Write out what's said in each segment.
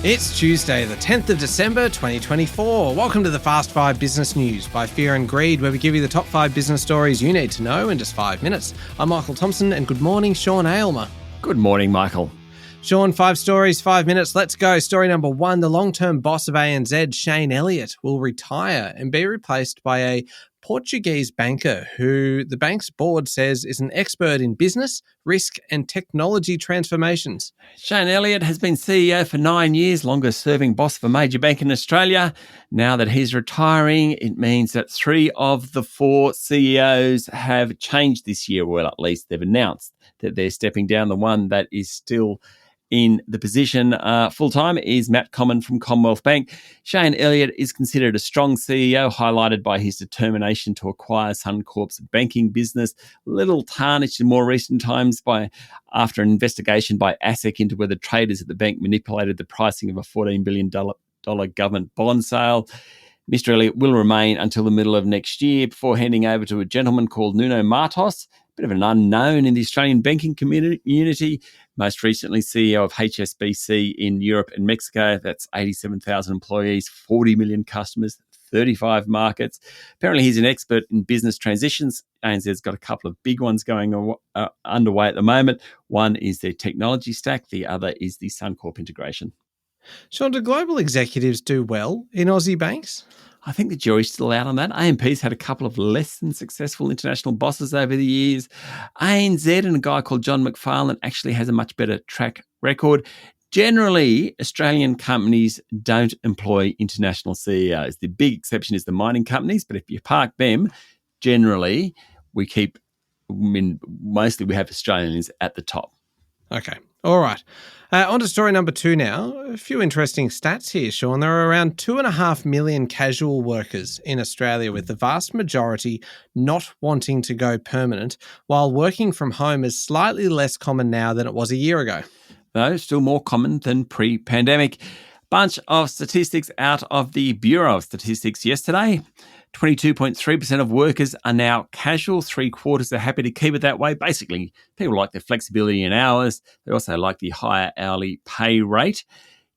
It's Tuesday, the 10th of December, 2024. Welcome to the Fast 5 Business News by Fear and Greed, where we give you the top 5 business stories you need to know in just 5 minutes. I'm Michael Thompson, and good morning, Sean Aylmer. Good morning, Michael. Sean, 5 stories, 5 minutes. Let's go. Story number 1, the long-term boss of ANZ, Shane Elliott, will retire and be replaced by a Portuguese banker who the bank's board says is an expert in business, risk and technology transformations. Shane Elliott has been CEO for 9 years, longest-serving boss of a major bank in Australia. Now that he's retiring, it means that 3 of the 4 CEOs have changed this year. Well, at least they've announced that they're stepping down. The one that is still in the position full-time is Matt Common from Commonwealth Bank. Shane Elliott is considered a strong CEO, highlighted by his determination to acquire Suncorp's banking business, little tarnished in more recent times after an investigation by ASIO into whether traders at the bank manipulated the pricing of a $14 billion government bond sale. Mr. Elliott will remain until the middle of next year before handing over to a gentleman called Nuno Matos, bit of an unknown in the Australian banking community, most recently CEO of HSBC in Europe and Mexico. That's 87,000 employees, 40 million customers, 35 markets. Apparently he's an expert in business transitions. ANZ's got a couple of big ones going underway at the moment. One is their technology stack. The other is the Suncorp integration. Sean, do global executives do well in Aussie banks? I think the jury's still out on that. AMP's had a couple of less than successful international bosses over the years. ANZ and a guy called John McFarlane actually has a much better track record. Generally, Australian companies don't employ international CEOs. The big exception is the mining companies, but if you park them, generally mostly we have Australians at the top. Okay. All right. On to story number 2 now. A few interesting stats here, Sean. There are around 2.5 million casual workers in Australia, with the vast majority not wanting to go permanent, while working from home is slightly less common now than it was a year ago. Though still more common than pre-pandemic. Bunch of statistics out of the Bureau of Statistics yesterday. 22.3% of workers are now casual. 3/4 are happy to keep it that way. Basically, people like the flexibility in hours. They also like the higher hourly pay rate.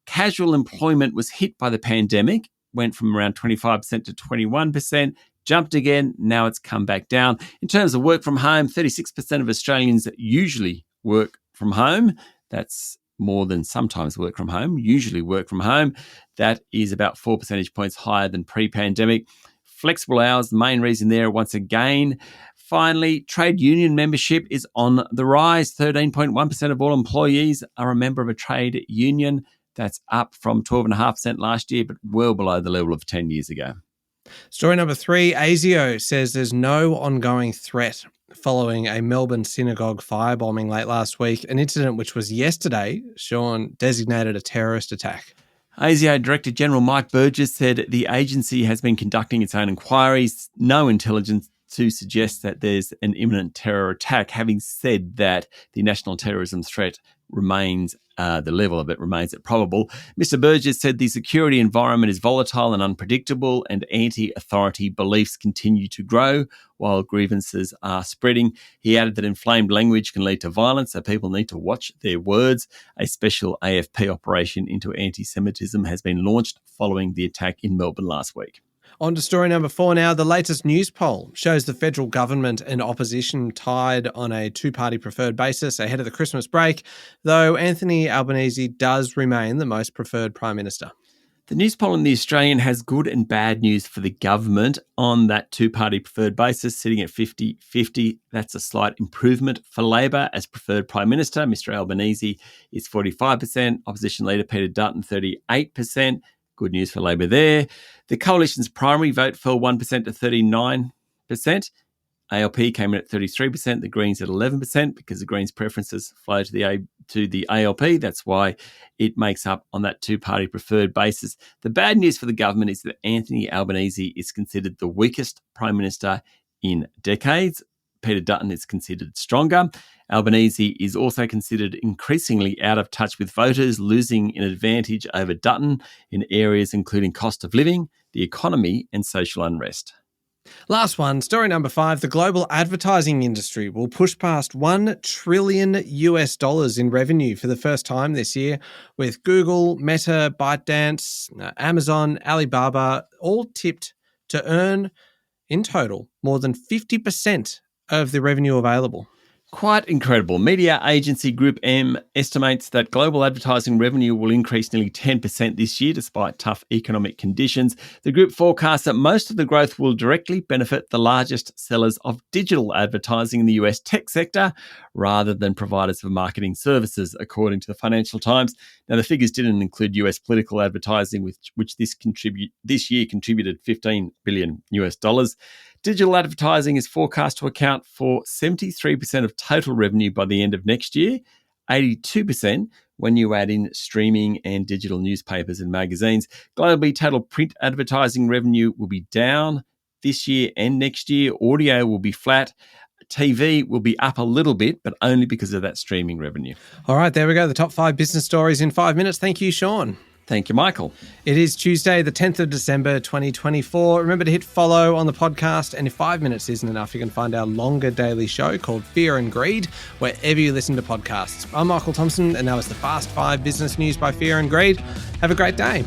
Casual employment was hit by the pandemic, went from around 25% to 21%, jumped again. Now it's come back down. In terms of work from home, 36% of Australians usually work from home. That's more than sometimes work from home, usually work from home. That is about 4 percentage points higher than pre-pandemic. Flexible hours, the main reason there once again. Finally, trade union membership is on the rise. 13.1% of all employees are a member of a trade union. That's up from 12.5% last year, but well below the level of 10 years ago. Story number 3, ASIO says there's no ongoing threat following a Melbourne synagogue firebombing late last week, an incident which was yesterday, Sean, designated a terrorist attack. ASIO Director General Mike Burgess said the agency has been conducting its own inquiries. No intelligence to suggest that there's an imminent terror attack. Having said that, the national terrorism threat remains, the level of it remains probable. Mr. Burgess said the security environment is volatile and unpredictable, and anti-authority beliefs continue to grow while grievances are spreading. He added that inflamed language can lead to violence, so people need to watch their words. A special AFP operation into anti-Semitism has been launched following the attack in Melbourne last week. On to story number 4 now. The latest news poll shows the federal government and opposition tied on a 2-party preferred basis ahead of the Christmas break, though Anthony Albanese does remain the most preferred Prime Minister. The news poll in The Australian has good and bad news for the government on that 2-party preferred basis, sitting at 50-50. That's a slight improvement for Labor as preferred Prime Minister. Mr. Albanese is 45%, opposition leader Peter Dutton 38%. Good news for Labor there. The coalition's primary vote fell 1% to 39%. ALP came in at 33%, the Greens at 11%, because the Greens' preferences flow to the ALP. That's why it makes up on that 2-party preferred basis. The bad news for the government is that Anthony Albanese is considered the weakest Prime Minister in decades. Peter Dutton is considered stronger. Albanese is also considered increasingly out of touch with voters, losing an advantage over Dutton in areas including cost of living, the economy and social unrest. Last one, story number 5. The global advertising industry will push past $1 trillion in revenue for the first time this year, with Google, Meta, ByteDance, Amazon, Alibaba all tipped to earn, in total, more than 50% of the revenue available. Quite incredible. Media agency Group M estimates that global advertising revenue will increase nearly 10% this year despite tough economic conditions. The group forecasts that most of the growth will directly benefit the largest sellers of digital advertising in the US tech sector rather than providers of marketing services, according to the Financial Times. Now, the figures didn't include US political advertising, which this year contributed $15 billion. Digital advertising is forecast to account for 73% of total revenue by the end of next year, 82% when you add in streaming and digital newspapers and magazines. Globally, total print advertising revenue will be down this year and next year. Audio will be flat. TV will be up a little bit, but only because of that streaming revenue. All right, there we go. The top 5 business stories in 5 minutes. Thank you, Sean. Thank you, Michael. It is Tuesday, the 10th of December, 2024. Remember to hit follow on the podcast. And if 5 minutes isn't enough, you can find our longer daily show called Fear and Greed, wherever you listen to podcasts. I'm Michael Thompson, and that was the Fast 5 business news by Fear and Greed. Have a great day.